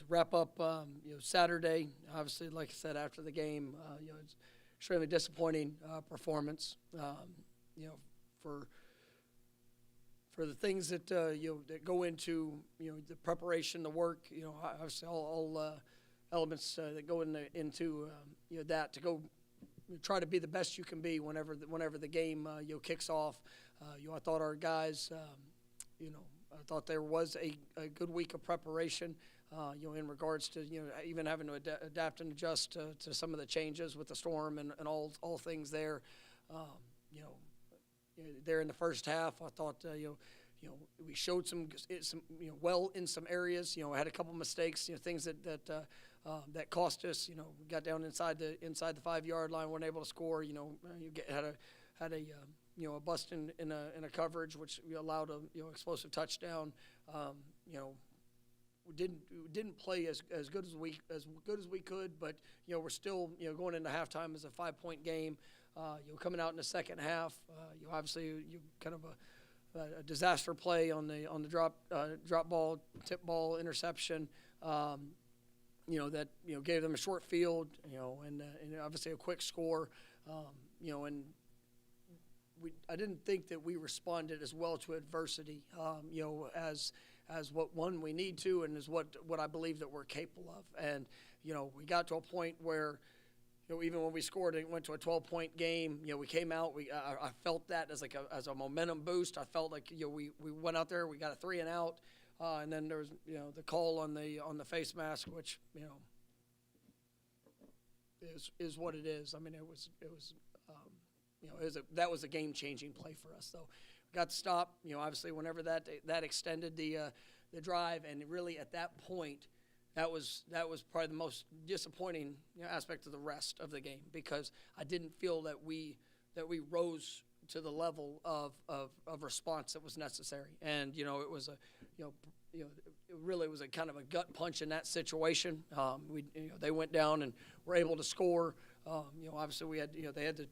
wrap up, Saturday, obviously, like I said, after the game, it's extremely disappointing performance. For the things that that go into the preparation, the work, obviously all elements that go into that to go try to be the best you can be whenever the game kicks off. I thought our guys, I thought there was a good week of preparation. In regards to even having to adapt and adjust to some of the changes with the storm and all things there. There in the first half, I thought we showed some well in some areas. Had a couple mistakes, things that cost us. We got down inside the 5-yard line, weren't able to score. Had a bust in a coverage, which allowed a explosive touchdown. We didn't play as good as we could, but we're still going into halftime as a 5-point game. Coming out in the second half, obviously kind of a disaster play on the drop ball, tip ball, interception. That gave them a short field, and obviously a quick score, and I didn't think that we responded as well to adversity, as what we need to, and is what I believe that we're capable of. And we got to a point where even when we scored and it went to a 12-point game, we came out. I felt that as a momentum boost. I felt like we went out there, we got a 3 and out, and then there was the call on the face mask, which is what it is. I mean, that was a game-changing play for us. So got to stop. Obviously, whenever that extended the drive, and really at that point, that was probably the most disappointing aspect of the rest of the game, because I didn't feel that we rose to the level of response that was necessary. And it was it really was a kind of a gut punch in that situation. They went down and were able to score. Obviously we had they had the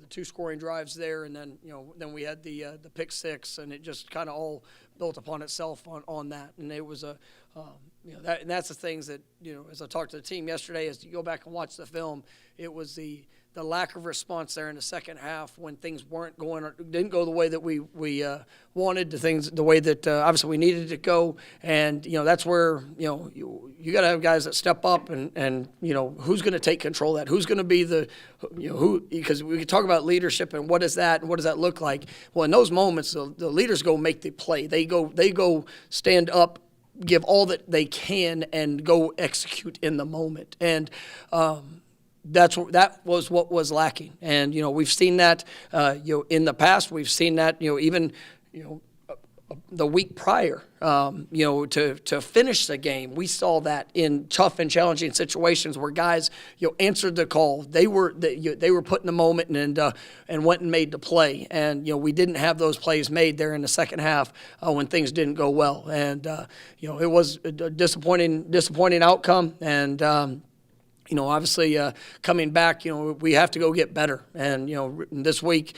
2 scoring drives there, and then then we had the pick 6, and it just kind of all built upon itself on that. And it was and that's the things that as I talked to the team yesterday, as you go back and watch the film, it was the lack of response there in the second half when things didn't go the way that we wanted, the way that obviously we needed it to go. And that's where you got to have guys that step up and who's going to take control of that, who's going to be the who, because we could talk about leadership and what is that and what does that look like. Well, in those moments, the leaders go make the play. They go stand up, give all that they can, and go execute in the moment. And that was what was lacking. And we've seen that in the past. We've seen that even the week prior to finish the game. We saw that in tough and challenging situations where guys answered the call. They were put in the moment and went and made the play. And we didn't have those plays made there in the second half when things didn't go well. And it was a disappointing outcome. And obviously coming back, we have to go get better. And this week,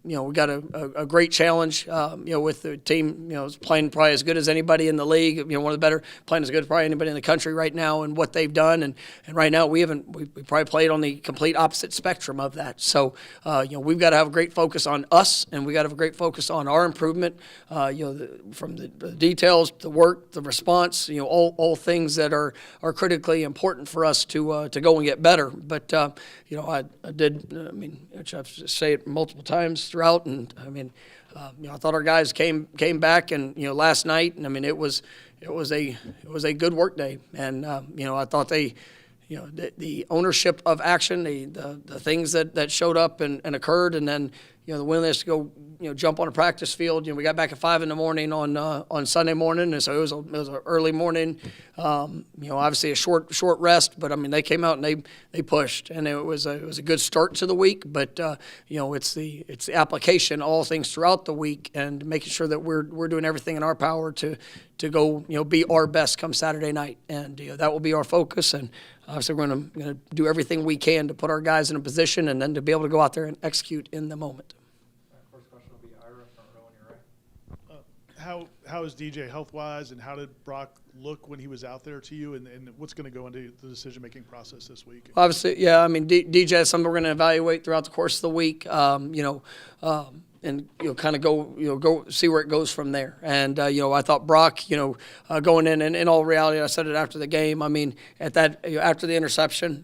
we got a great challenge, with the team, is playing probably as good as anybody in the league, one of the better, playing as good as probably anybody in the country right now, and what they've done. And right now we probably played on the complete opposite spectrum of that. So, we've got to have a great focus on us, and we got to have a great focus on our improvement, from the details, the work, the response, all things that are critically important for us to go and get better. But, I I've said it multiple times throughout, and I thought our guys came back, and last night, and it was a good work day, and I thought they, the ownership of action, the things that showed up and occurred, and then the willingness to go jump on a practice field. We got back at 5 a.m. on Sunday morning, and so it was an early morning. Obviously a short rest, but they came out and they pushed, and it was a good start to the week. But it's the application, all things throughout the week, and making sure that we're doing everything in our power to go be our best come Saturday night, and that will be our focus. And obviously we're going to do everything we can to put our guys in a position, and then to be able to go out there and execute in the moment. how is DJ health-wise, and how did Brock look when he was out there to you, and what's going to go into the decision-making process this week? Obviously, yeah. I mean, DJ is something we're going to evaluate throughout the course of the week. And kind of go see where it goes from there. And I thought Brock, going in all reality, I said it after the game. I mean, at that after the interception,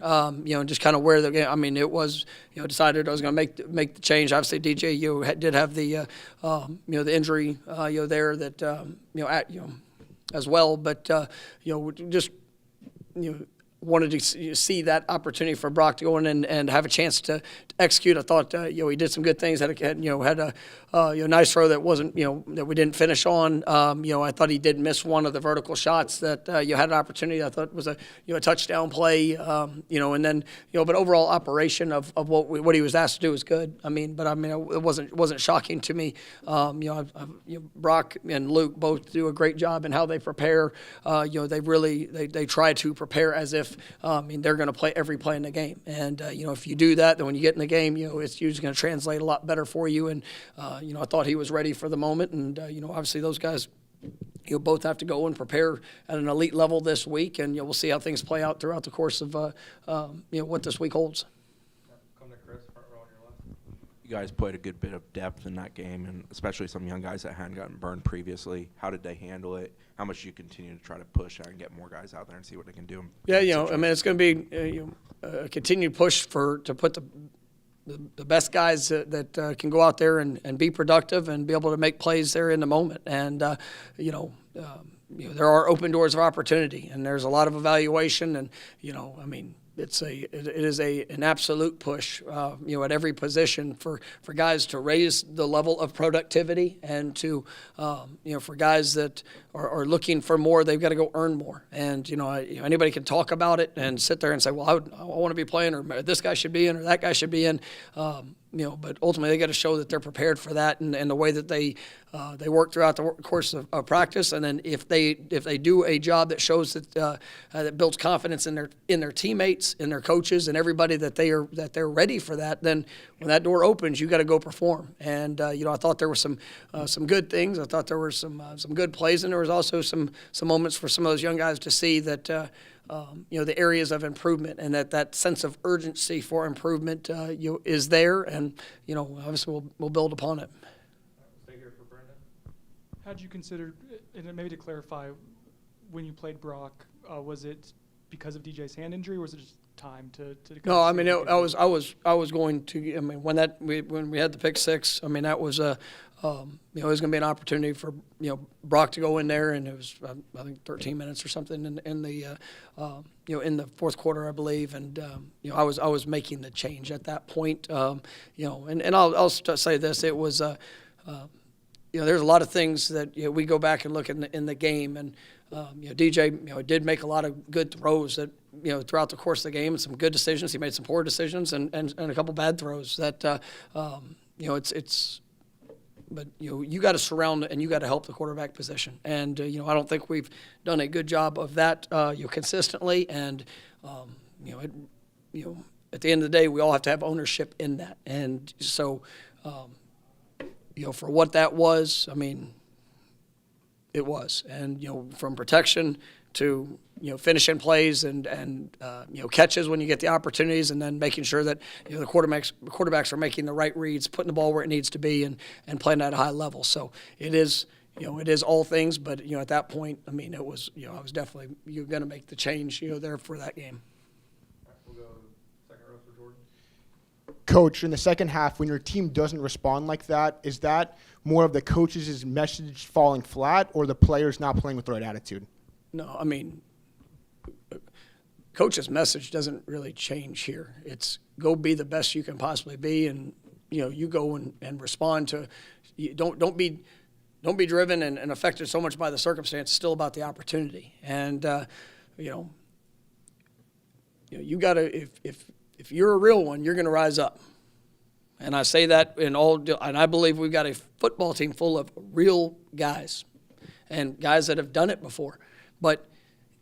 just kind of where the game. I mean, it was decided I was going to make the change. Obviously, DJ did have the the injury there that as well, but just wanted to see that opportunity for Brock to go in and have a chance to execute. I thought he did some good things. Had a nice throw that wasn't that we didn't finish on. I thought he did miss one of the vertical shots that had an opportunity. I thought was a touchdown play. And then but overall operation of what he was asked to do was good. It wasn't shocking to me. Brock and Luke both do a great job in how they prepare. They try to prepare as if they're going to play every play in the game. And if you do that, then when you get in the game, it's usually going to translate a lot better for you. And I thought he was ready for the moment. And obviously those guys both have to go and prepare at an elite level this week. And we'll see how things play out throughout the course of what this week holds. Come to Chris, front row on your left. You guys played a good bit of depth in that game, and especially some young guys that hadn't gotten burned previously. How did they handle it? How much do you continue to try to push and get more guys out there and see what they can do? Yeah, it's going to be a continued push to put the best guys that can go out there and be productive and be able to make plays there in the moment. And there are open doors of opportunity, and there's a lot of evaluation. And it is an absolute push, at every position for guys to raise the level of productivity, and to, for guys that are looking for more, they've got to go earn more. And anybody can talk about it and sit there and say, well, I want to be playing, or this guy should be in, or that guy should be in. But ultimately they got to show that they're prepared for that, and the way that they work throughout the course of practice. And then if they do a job that shows that builds confidence in their teammates, in their coaches, and everybody that they're ready for that, then when that door opens, you got to go perform. And I thought there were some good things. I thought there were some good plays, and there was also some moments for some of those young guys to see that the areas of improvement, and that sense of urgency for improvement is there, and obviously we'll build upon it. Stay here for Brendan. How did you consider, and maybe to clarify, when you played Brock, was it because of DJ's hand injury, or was it just time to No, I was going to. When we had the pick six, that was a. It was going to be an opportunity for Brock to go in there, and it was I think 13 minutes or something in the fourth quarter, I believe, and I was making the change at that point, and I'll say this: it was there's a lot of things that we go back and look in the game, and DJ did make a lot of good throws that throughout the course of the game, and some good decisions. He made some poor decisions and a couple bad throws that it's. But you got to surround and you got to help the quarterback position, and I don't think we've done a good job of that consistently. And at the end of the day, we all have to have ownership in that. And so for what that was, it was, and from protection to finishing plays and catches when you get the opportunities, and then making sure that the quarterbacks are making the right reads, putting the ball where it needs to be, and playing at a high level. So it is all things, but at that point, it was I was definitely going to make the change there for that game. All right, we'll go second row for Jordan. Coach, in the second half, when your team doesn't respond like that, is that more of the coach's message falling flat, or the players not playing with the right attitude? No, coach's message doesn't really change here. It's go be the best you can possibly be, and you go and respond to. Don't be driven and affected so much by the circumstance. It's still about the opportunity, and you got to if you're a real one, you're going to rise up. And I say that and I believe we've got a football team full of real guys, and guys that have done it before. But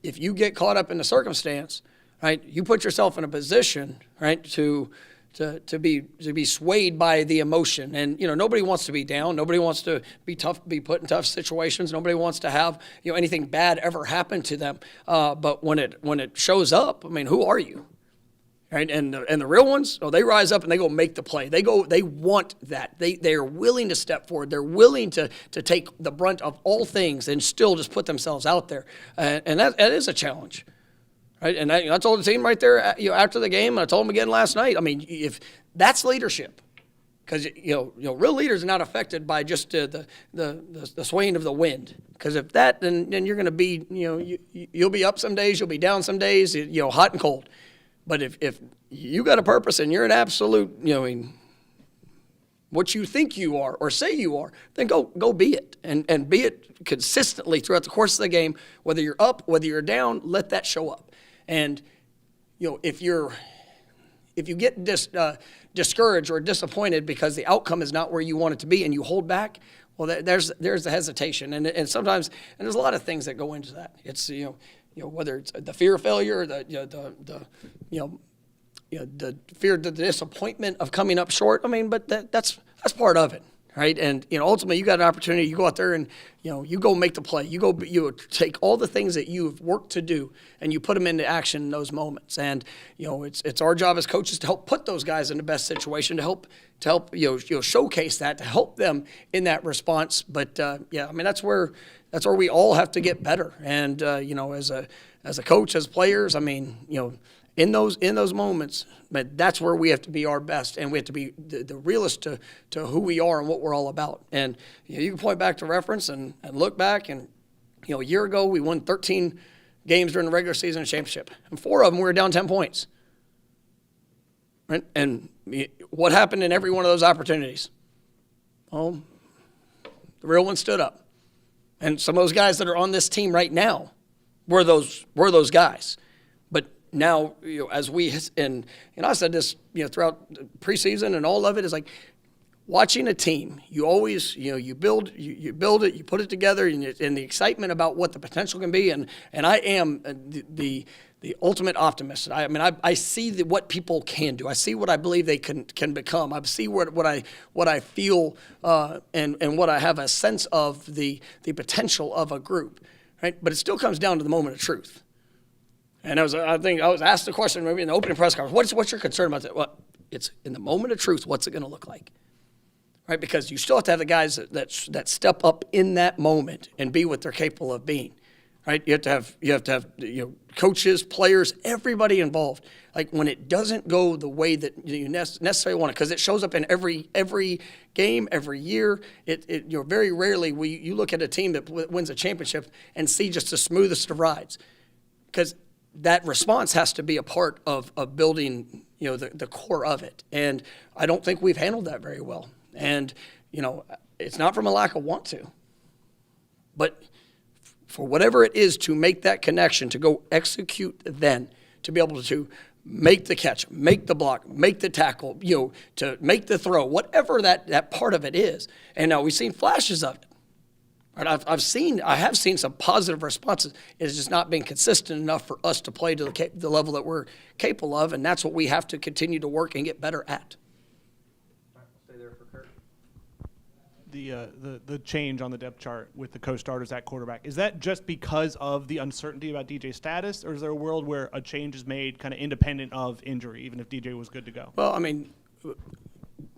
if you get caught up in the circumstance, right, you put yourself in a position, right, to to be swayed by the emotion. And nobody wants to be down. Nobody wants to be put in tough situations. Nobody wants to have anything bad ever happen to them. But when it shows up, I mean, who are you? Right? And the real ones, they rise up and they go make the play. They want that. They are willing to step forward. They're willing to take the brunt of all things and still just put themselves out there. And that is a challenge. Right? And I told the team right there, after the game, and I told them again last night. I mean, if that's leadership, because real leaders are not affected by just the swaying of the wind. Because if that, then you're going to be, you'll be up some days, you'll be down some days, hot and cold. But if you got a purpose and you're an absolute, what you think you are or say you are, then go be it and be it consistently throughout the course of the game. Whether you're up, whether you're down, let that show up. And if you get discouraged or disappointed because the outcome is not where you want it to be, and you hold back, well, there's the hesitation, and sometimes there's a lot of things that go into that. It's whether it's the fear of failure, or the fear, the disappointment of coming up short. I mean, but that's part of it. Right, and ultimately, you got an opportunity. You go out there and you go make the play. You take all the things that you've worked to do, and you put them into action in those moments. And it's our job as coaches to help put those guys in the best situation, to help showcase that, to help them in that response. But I mean that's where we all have to get better. And as a coach, as players, I mean in those moments, but that's where we have to be our best, and we have to be the realist to who we are and what we're all about. And you can point back to reference and look back, and a year ago we won 13 games during the regular season and championship, and 4 of them we were down 10 points. Right? And what happened in every one of those opportunities? Well, the real one stood up, and some of those guys that are on this team right now were those guys. But now, as we, and I said this, throughout the preseason and all of it, is like watching a team. You always, you build it, you put it together, and the excitement about what the potential can be. And I am the ultimate optimist. I see what people can do. I see what I believe they can become. I see what I feel and what I have a sense of the potential of a group. Right, but it still comes down to the moment of truth. And I think I was asked the question maybe in the opening press conference, what's your concern about that? Well, it's in the moment of truth, what's it going to look like? Right? Because you still have to have the guys that step up in that moment and be what they're capable of being. Right? You have to have coaches, players, everybody involved. Like when it doesn't go the way that you necessarily want it, because it shows up in every game, every year. Very rarely you look at a team that wins a championship and see just the smoothest of rides, because that response has to be a part of building, the core of it. And I don't think we've handled that very well. And, it's not from a lack of want to, but for whatever it is to make that connection, to go execute then, to be able to make the catch, make the block, make the tackle, to make the throw, whatever that part of it is. And now we've seen flashes of it. Right? I have seen some positive responses. It's just not been consistent enough for us to play to the level that we're capable of, and that's what we have to continue to work and get better at. Stay there for Kurt. The change on the depth chart with the co-starters at quarterback, is that just because of the uncertainty about DJ's status, or is there a world where a change is made kind of independent of injury, even if DJ was good to go? Well, I mean,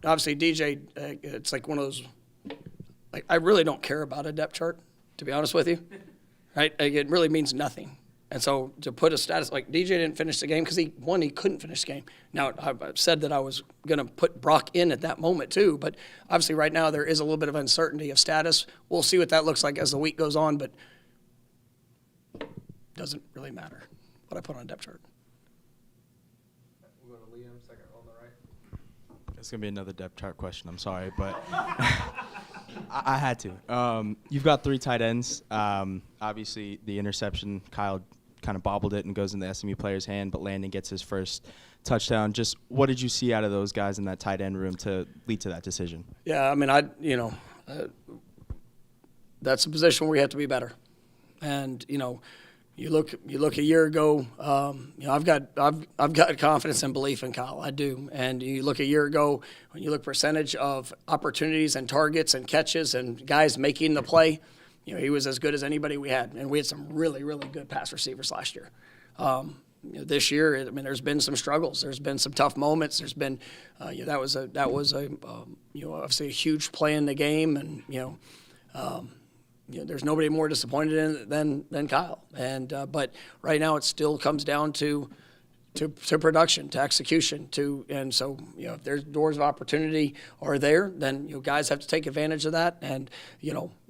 obviously DJ, it's like one of those. Like, I really don't care about a depth chart, to be honest with you, right? It really means nothing. And so to put a status, like DJ didn't finish the game because he couldn't finish the game. Now, I've said that I was going to put Brock in at that moment too, but obviously right now there is a little bit of uncertainty of status. We'll see what that looks like as the week goes on, but it doesn't really matter what I put on a depth chart. We'll go to Liam, second on the right. It's going to be another depth chart question. I'm sorry, but I had to. You've got 3 tight ends. Obviously, the interception, Kyle kind of bobbled it and goes in the SMU player's hand, but Landon gets his first touchdown. Just what did you see out of those guys in that tight end room to lead to that decision? Yeah, I mean, that's a position where you have to be better. And, you look a year ago. I've got confidence and belief in Kyle. I do. And you look a year ago, when you look percentage of opportunities and targets and catches and guys making the play, he was as good as anybody we had. And we had some really, really good pass receivers last year. This year, there's been some struggles. There's been some tough moments. There's been, that was obviously a huge play in the game, and there's nobody more disappointed in it than Kyle. And but right now, it still comes down to production, to execution, and so if there's doors of opportunity are there, then guys have to take advantage of that. And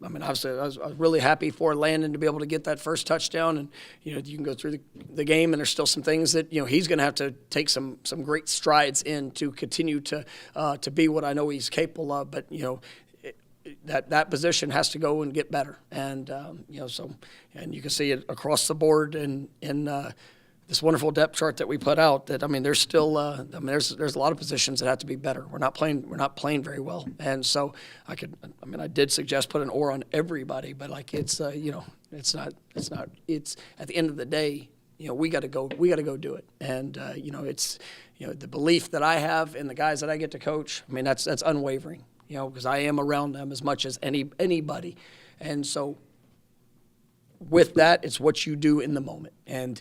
obviously I was really happy for Landon to be able to get that first touchdown. And you can go through the game, and there's still some things that he's going to have to take some great strides in to continue to be what I know he's capable of. But that position has to go and get better. And and you can see it across the board in this wonderful depth chart that we put out. That there's still there's a lot of positions that have to be better. We're not playing very well. And so I did suggest put an or on everybody, but it's it's not it's at the end of the day, we got to go do it. And it's the belief that I have in the guys that I get to coach. That's unwavering. Because I am around them as much as anybody. And so with that, it's what you do in the moment. And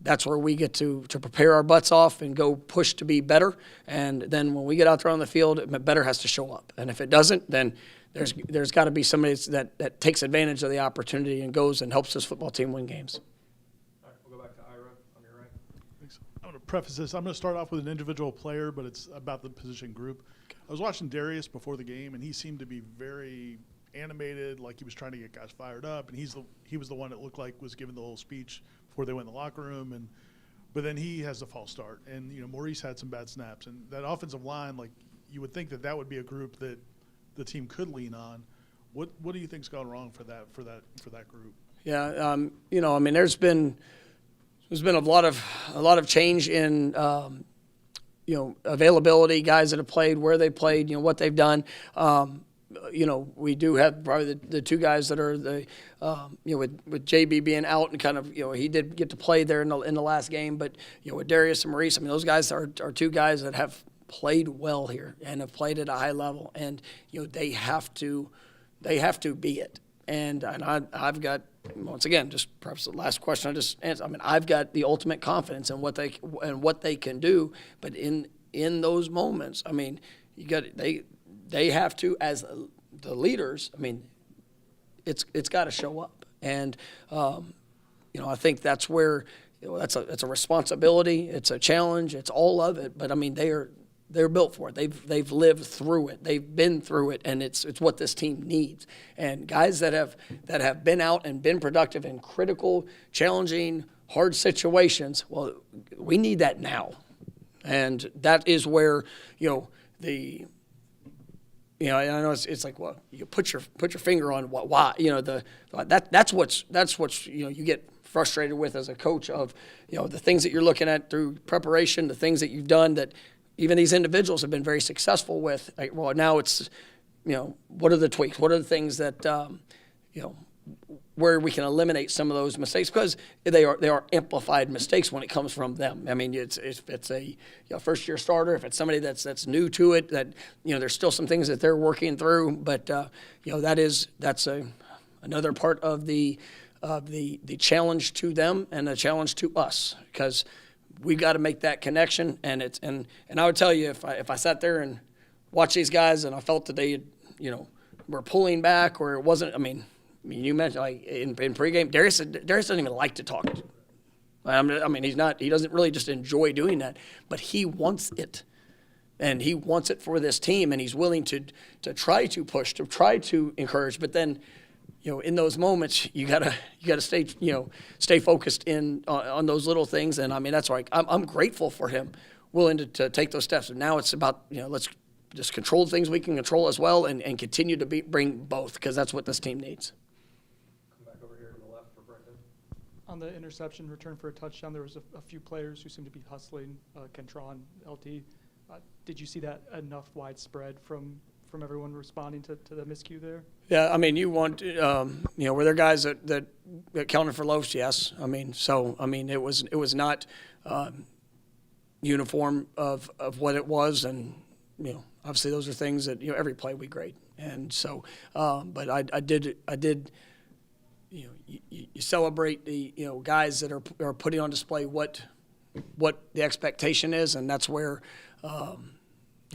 that's where we get to prepare our butts off and go push to be better. And then when we get out there on the field, better has to show up. And if it doesn't, then there's got to be somebody that takes advantage of the opportunity and goes and helps this football team win games. All right, we'll go back to Ira on your right. Thanks. I'm going to preface this. I'm going to start off with an individual player, but it's about the position group. I was watching Darius before the game, and he seemed to be very animated, like he was trying to get guys fired up. And he was the one that looked like was giving the little speech before they went in the locker room. But then he has the false start, and Maurice had some bad snaps. And that offensive line, like you would think that would be a group that the team could lean on. What do you think's gone wrong for that group? Yeah, there's been a lot of change in. Availability, guys that have played, where they played, what they've done. We do have probably the two guys that are with JB being out and kind of, he did get to play there in the last game, but, with Darius and Maurice, those guys are two guys that have played well here and have played at a high level, and, they have to be it. And I've got, once again, just perhaps the last question I just answered. I've got the ultimate confidence in what they can do, but in those moments, they have to, as the leaders. It's got to show up, and I think that's where that's a responsibility. It's a challenge. It's all of it. But they're built for it. They've lived through it. They've been through it, and it's what this team needs. And guys that have been out and been productive in critical, challenging, hard situations, well, we need that now. And that is where I know it's like, well, you put your finger on why that's what's you get frustrated with as a coach of the things that you're looking at through preparation, the things that you've done that even these individuals have been very successful with. Well, now it's, what are the tweaks? What are the things that, where we can eliminate some of those mistakes, because they are amplified mistakes when it comes from them. If it's a first-year starter, if it's somebody that's new to it, that there's still some things that they're working through. But that's another part of the challenge to them and the challenge to us, because we got to make that connection. And I would tell you, if I sat there and watched these guys and I felt that they were pulling back, or it wasn't. You mentioned like in pregame, Darius doesn't even like to talk. He doesn't really just enjoy doing that, but he wants it, and he wants it for this team, and he's willing to try to push, to try to encourage. But then, in those moments, you gotta stay focused on those little things. And that's why I'm grateful for him, willing to take those steps. And now it's about let's just control the things we can control as well, and continue to bring both, because that's what this team needs. Come back over here to the left for Brendan. On the interception return for a touchdown, there was a few players who seemed to be hustling. Kentron, LT. Did you see that enough widespread from from everyone responding to the miscue there? Yeah, I mean, you want, were there guys that counted for loafs? Yes. I mean, it was not uniform of what it was, and obviously those are things that every play we grade, and so, but I did. You celebrate the guys that are putting on display what the expectation is, and that's where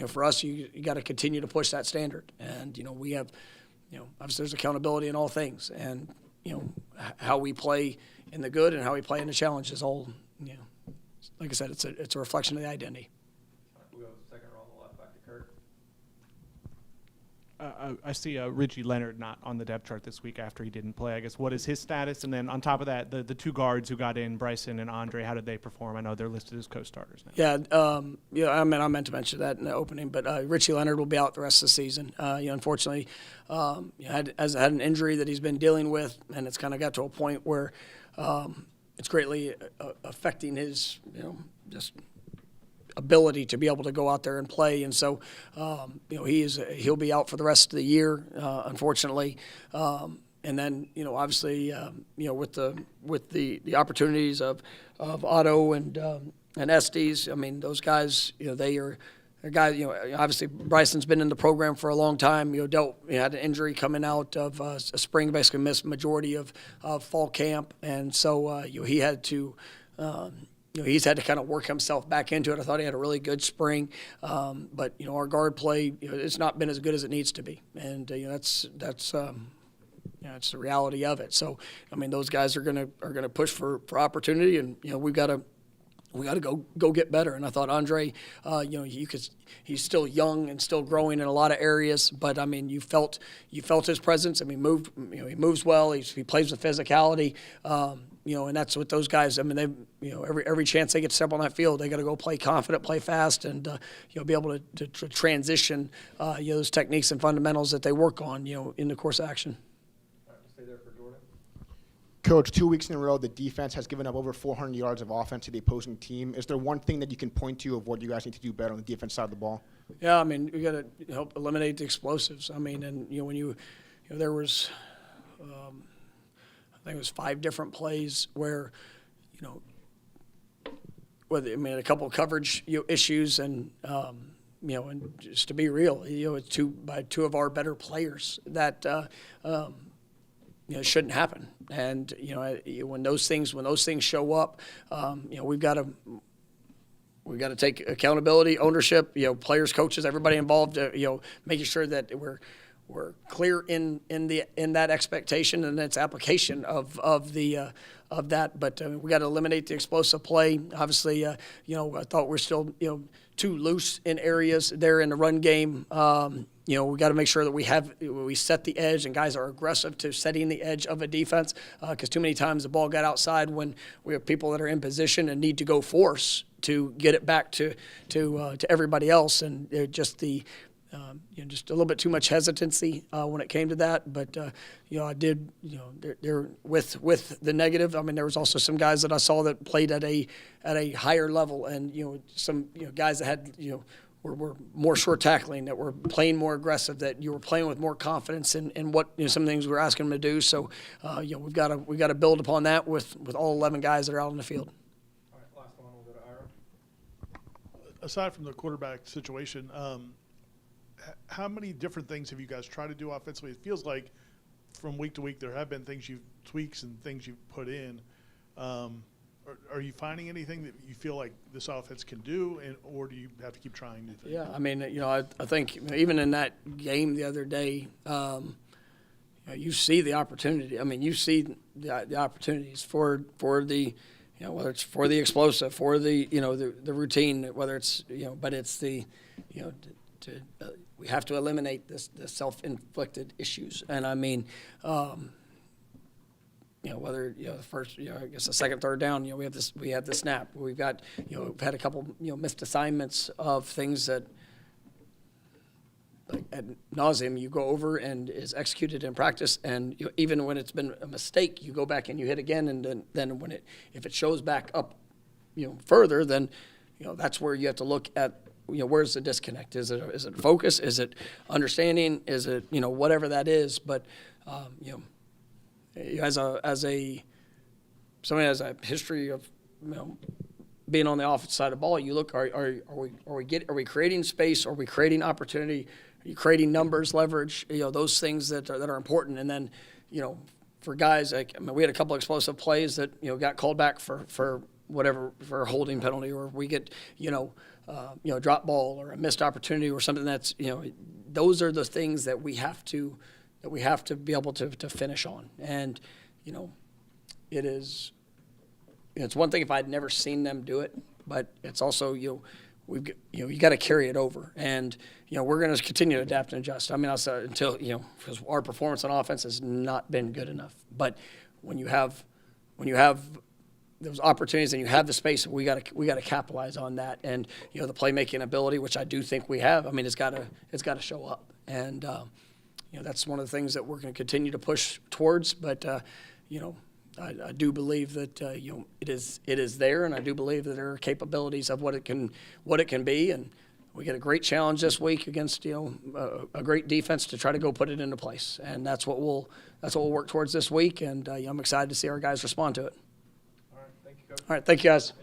for us you got to continue to push that standard, and we have obviously there's accountability in all things, and how we play in the good and how we play in the challenge is all like I said, it's a reflection of the identity. We'll go second row on the left, back to Kurt. I see Richie Leonard not on the depth chart this week after he didn't play. I guess what is his status? And then on top of that, the two guards who got in, Bryson and Andre, how did they perform? I know they're listed as co-starters now. Yeah, I meant to mention that in the opening, but Richie Leonard will be out the rest of the season. Unfortunately, had an injury that he's been dealing with, and it's kind of got to a point where it's greatly affecting his just ability to be able to go out there and play, and so he'll be out for the rest of the year, unfortunately. And then obviously with the opportunities of Otto and Estes, I mean those guys they're guys obviously Bryson's been in the program for a long time. Had an injury coming out of a spring, basically missed majority of fall camp, and so he had to. He's had to kind of work himself back into it. I thought he had a really good spring, but our guard play, it's not been as good as it needs to be, and that's it's the reality of it. So I mean, those guys are gonna push for opportunity, and we've got to go get better. And I thought Andre, he's still young and still growing in a lot of areas, but I mean, you felt his presence. I mean, he moves well. He plays with physicality. And that's what those guys. I mean, they, every chance they get to step on that field, they got to go play confident, play fast, and be able to transition those techniques and fundamentals that they work on, in the course of action. All right, we'll stay there for Jordan. Coach, 2 weeks in a row, the defense has given up over 400 yards of offense to the opposing team. Is there one thing that you can point to of what you guys need to do better on the defense side of the ball? Yeah, I mean, we got to help eliminate the explosives. I mean, and when there was. I think it was 5 different plays where, a couple of coverage issues, and and just to be real, it's two of our better players that shouldn't happen. And when those things show up, we've got to take accountability, ownership. Players, coaches, everybody involved. Making sure that we're clear in that expectation and its application of that. But we got to eliminate the explosive play. Obviously, I thought we're still too loose in areas there in the run game. We got to make sure that we set the edge, and guys are aggressive to setting the edge of a defense, because too many times the ball got outside when we have people that are in position and need to go force to get it back to everybody else, and just the just a little bit too much hesitancy when it came to that. But I did, there with the negative. I mean, there was also some guys that I saw that played at a higher level, and some guys that had were more short tackling, that were playing more aggressive, that you were playing with more confidence in what some things we were asking them to do. So we've got to build upon that with all 11 guys that are out on the field. All right, last one. We'll go to Ira. Aside from the quarterback situation, how many different things have you guys tried to do offensively? It feels like from week to week there have been tweaks and things you've put in. Are you finding anything that you feel like this offense can do, or do you have to keep trying new things? Yeah, I mean, I think even in that game the other day, you see the opportunity. I mean, you see the opportunities for the, whether it's for the explosive, for the the routine, whether it's but it's the we have to eliminate the self-inflicted issues, and I mean. Whether the first, I guess the second, third down, we have the snap. We've got, we've had a couple, missed assignments of things that, like ad nauseum, you go over and is executed in practice, and even when it's been a mistake, you go back and you hit again, and then when if it shows back up, further, then, that's where you have to look at where's the disconnect? Is it focus? Is it understanding? Is it, whatever that is? But, as somebody has a history of, being on the offensive side of the ball, you look, are we creating space? Are we creating opportunity? Are you creating numbers, leverage? Those things that are important. And then, for guys we had a couple of explosive plays that got called back for whatever, for a holding penalty, or we get drop ball or a missed opportunity or something that's those are the things that we have to be able to finish on. And it is. It's one thing if I'd never seen them do it, but it's also you got to carry it over, and we're going to continue to adapt and adjust. I mean, I'll say until because our performance on offense has not been good enough. But when you have those opportunities and you have the space, we got to capitalize on that, and the playmaking ability, which I do think we have. I mean, it's got to show up, and that's one of the things that we're going to continue to push towards. But I do believe that it is there, and I do believe that there are capabilities of what it can be, and we get a great challenge this week against a great defense to try to go put it into place, and that's what we'll work towards this week, and I'm excited to see our guys respond to it. All right, thank you, Coach. All right, thank you guys.